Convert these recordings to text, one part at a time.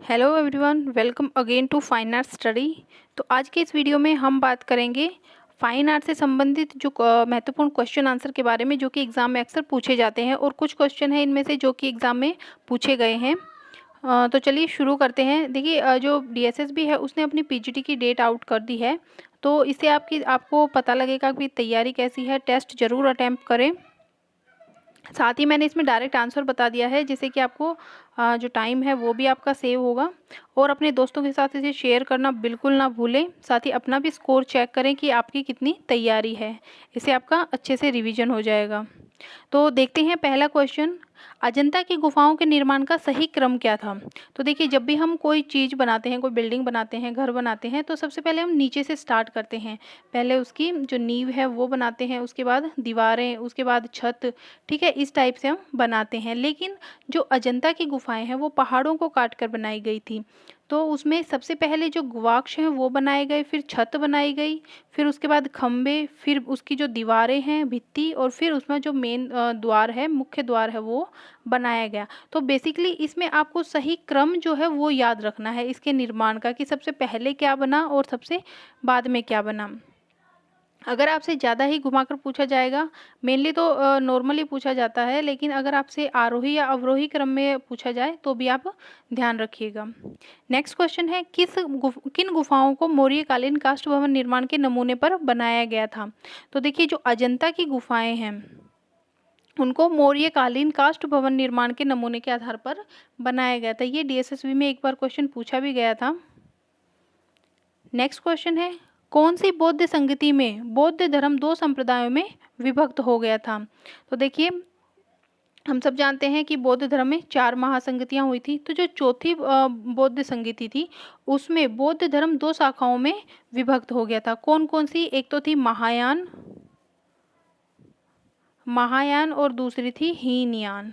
Hello everyone, welcome again to fine art study. तो आज के इस वीडियो में हम बात करेंगे फाइन आर्ट से संबंधित जो महत्वपूर्ण क्वेश्चन आंसर के बारे में, जो कि एग्ज़ाम में अक्सर पूछे जाते हैं और कुछ क्वेश्चन हैं इनमें से जो कि एग्ज़ाम में पूछे गए हैं। तो चलिए शुरू करते हैं। देखिए, जो डीएसएसबी है उसने अपनी पीजीटी की डेट आउट कर दी है, तो इससे आपको पता लगेगा कि तैयारी कैसी है। टेस्ट ज़रूर अटैम्प्ट करें। साथ ही मैंने इसमें डायरेक्ट आंसर बता दिया है, जिससे कि आपको जो टाइम है वो भी आपका सेव होगा। और अपने दोस्तों के साथ इसे शेयर करना बिल्कुल ना भूलें। साथ ही अपना भी स्कोर चेक करें कि आपकी कितनी तैयारी है, इससे आपका अच्छे से रिवीजन हो जाएगा। तो देखते हैं पहला क्वेश्चन, अजंता की गुफाओं के निर्माण का सही क्रम क्या था। तो देखिए, जब भी हम कोई चीज़ बनाते हैं, कोई बिल्डिंग बनाते हैं, घर बनाते हैं, तो सबसे पहले हम नीचे से स्टार्ट करते हैं। पहले उसकी जो नींव है वो बनाते हैं, उसके बाद दीवारें, उसके बाद छत। ठीक है, इस टाइप से हम बनाते हैं। लेकिन जो अजंता की गुफाएं हैं वो पहाड़ों को काट कर बनाई गई थी। तो उसमें सबसे पहले जो गवाक्ष हैं वो बनाए गए, फिर छत बनाई गई, फिर उसके बाद खम्भे, फिर उसकी जो दीवारें हैं, भित्ती, और फिर उसमें जो मेन द्वार है, मुख्य द्वार है, वो बनाया गया। तो बेसिकली इसमें आपको सही क्रम जो है वो याद रखना है इसके निर्माण का, कि सबसे पहले क्या बना और सबसे बाद में क्या बना। अगर आपसे ज़्यादा ही घुमाकर पूछा जाएगा, मेनली तो नॉर्मली पूछा जाता है, लेकिन अगर आपसे आरोही या अवरोही क्रम में पूछा जाए तो भी आप ध्यान रखिएगा। नेक्स्ट क्वेश्चन है, किन गुफाओं को मौर्यकालीन काष्ठ भवन निर्माण के नमूने पर बनाया गया था। तो देखिए, जो अजंता की गुफाएं हैं उनको मौर्यकालीन काष्ठ भवन निर्माण के नमूने के आधार पर बनाया गया था। ये डीएसएसबी में एक बार क्वेश्चन पूछा भी गया था। नेक्स्ट क्वेश्चन है, कौन सी बौद्ध संगति में बौद्ध धर्म दो संप्रदायों में विभक्त हो गया था। तो देखिए, हम सब जानते हैं कि बौद्ध धर्म में 4 महासंगतियां हुई थी। तो जो चौथी बौद्ध संगति थी उसमें बौद्ध धर्म 2 शाखाओं में विभक्त हो गया था। कौन कौन सी? एक तो थी महायान, और दूसरी थी हीनयान।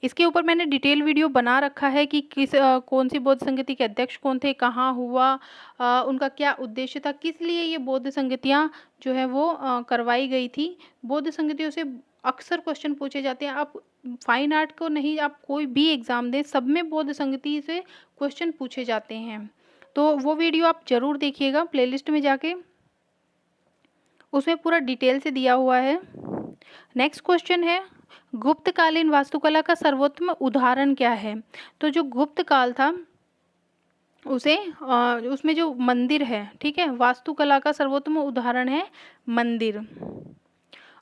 इसके ऊपर मैंने डिटेल वीडियो बना रखा है कि कौन सी बौद्ध संगति के अध्यक्ष कौन थे, कहाँ हुआ, उनका क्या उद्देश्य था, किस लिए ये बौद्ध संगतियाँ जो है वो करवाई गई थी। बौद्ध संगतियों से अक्सर क्वेश्चन पूछे जाते हैं। आप फाइन आर्ट को नहीं, आप कोई भी एग्जाम दें, सब में बौद्ध संगति से क्वेश्चन पूछे जाते हैं। तो वो वीडियो आप जरूर देखिएगा प्लेलिस्ट में जाके, उसमें पूरा डिटेल से दिया हुआ है। नेक्स्ट क्वेश्चन है, गुप्तकालीन वास्तुकला का सर्वोत्तम उदाहरण क्या है। तो जो गुप्त काल था उसे उसमें जो मंदिर है, ठीक है, वास्तुकला का सर्वोत्तम उदाहरण है मंदिर।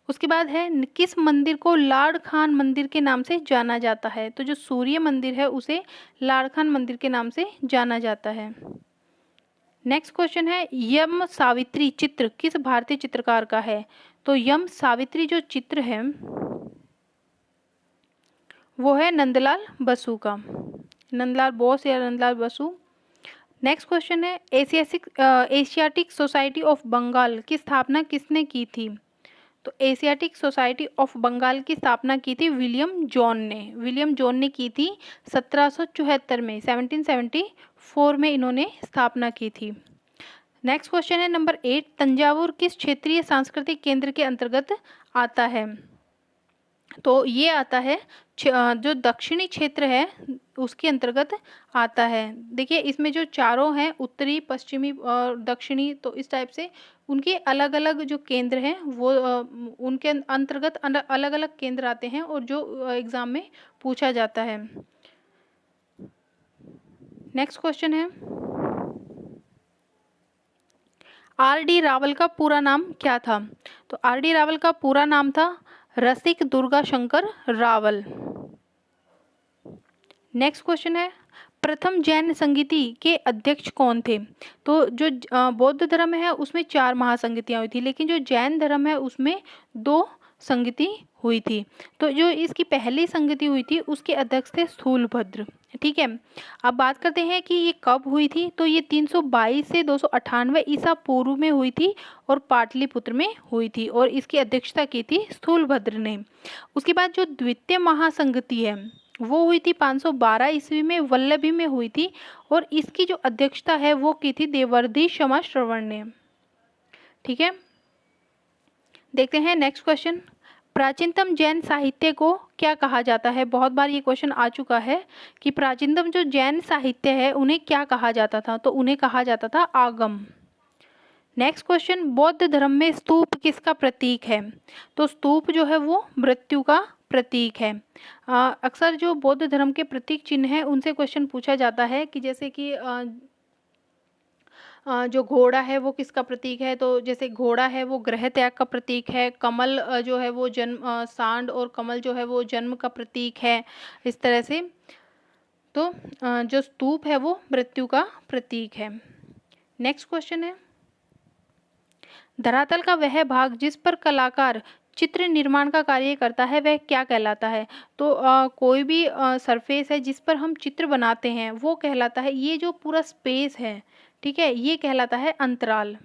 उसके बाद है, किस मंदिर को लाड़ खान मंदिर के नाम से जाना जाता है। तो जो सूर्य मंदिर है उसे लाड़ खान मंदिर के नाम से जाना जाता है। नेक्स्ट क्वेश्चन है, यम सावित्री चित्र किस भारतीय चित्रकार का है। तो यम सावित्री जो चित्र है वो है नंदलाल बसु का, नंदलाल बोस या नंदलाल बसु। नेक्स्ट क्वेश्चन है, एशियाटिक सोसाइटी ऑफ बंगाल की स्थापना किसने की थी। तो एशियाटिक सोसाइटी ऑफ बंगाल की स्थापना की थी विलियम जॉन ने की थी 1774 में, 1774 में इन्होंने स्थापना की थी। नेक्स्ट क्वेश्चन है नंबर 8, तंजावुर किस क्षेत्रीय सांस्कृतिक केंद्र के अंतर्गत आता है। तो ये आता है जो दक्षिणी क्षेत्र है उसके अंतर्गत आता है। देखिए, इसमें जो चारों हैं, उत्तरी, पश्चिमी और दक्षिणी, तो इस टाइप से उनके अलग अलग जो केंद्र हैं वो उनके अंतर्गत अलग अलग केंद्र आते हैं और जो एग्जाम में पूछा जाता है। नेक्स्ट क्वेश्चन है, आर डी रावल का पूरा नाम क्या था। तो आर डी रावल का पूरा नाम था रसिक दुर्गा शंकर रावल। नेक्स्ट क्वेश्चन है, प्रथम जैन संगीति के अध्यक्ष कौन थे। तो जो बौद्ध धर्म है उसमें 4 महासंगतियां हुई थी, लेकिन जो जैन धर्म है उसमें 2 संगति हुई थी। तो जो इसकी पहली संगति हुई थी उसके अध्यक्ष थे स्थूलभद्र। ठीक है, अब बात करते हैं कि ये कब हुई थी। तो ये 322 से 298 ईसा पूर्व में हुई थी और पाटलिपुत्र में हुई थी, और इसकी अध्यक्षता की थी स्थूलभद्र ने। उसके बाद जो द्वितीय महासंगति है वो हुई थी 512 ईस्वी में, वल्लभी में हुई थी, और इसकी जो अध्यक्षता है वो की थी देवर्षि क्षमा श्रवण ने। ठीक है, देखते हैं नेक्स्ट क्वेश्चन, प्राचीनतम जैन साहित्य को क्या कहा जाता है? बहुत बार ये क्वेश्चन आ चुका है कि प्राचीनतम जो जैन साहित्य है उन्हें क्या कहा जाता था? तो उन्हें कहा जाता था आगम। नेक्स्ट क्वेश्चन, बौद्ध धर्म में स्तूप किसका प्रतीक है? तो स्तूप जो है वो मृत्यु का प्रतीक है। अक्सर जो बौद्ध धर्म के प्रतीक चिन्ह हैं उनसे क्वेश्चन पूछा जाता है कि जैसे कि जो घोड़ा है वो किसका प्रतीक है? तो जैसे घोड़ा है वो गृह त्याग का प्रतीक है, कमल जो है वो जन्म, सांड और कमल जो है वो जन्म का प्रतीक है, इस तरह से। तो जो स्तूप है वो मृत्यु का प्रतीक है। नेक्स्ट क्वेश्चन है, धरातल का वह भाग जिस पर कलाकार चित्र निर्माण का कार्य करता है वह क्या कहलाता है? तो कोई भी सरफेस है जिस पर हम चित्र बनाते हैं वो कहलाता है, ये जो पूरा स्पेस है, ठीक है, ये कहलाता है अंतराल।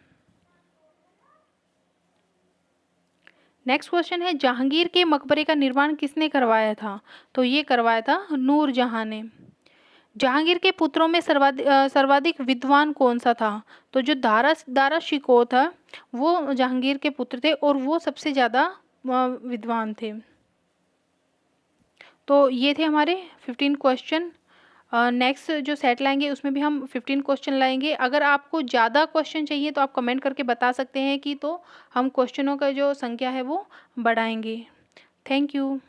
नेक्स्ट क्वेश्चन है, जहांगीर के मकबरे का निर्माण किसने करवाया था? तो ये करवाया था नूरजहां ने। जहांगीर के पुत्रों में सर्वाधिक विद्वान कौन सा था? तो जो दारा शिकोह था वो जहांगीर के पुत्र थे और वो सबसे ज़्यादा विद्वान थे। तो ये थे हमारे 15 क्वेश्चन। नेक्स्ट जो सेट लाएंगे उसमें भी हम 15 क्वेश्चन लाएंगे। अगर आपको ज़्यादा क्वेश्चन चाहिए तो आप कमेंट करके बता सकते हैं कि तो हम क्वेश्चनों का जो संख्या है वो बढ़ाएंगे। Thank you.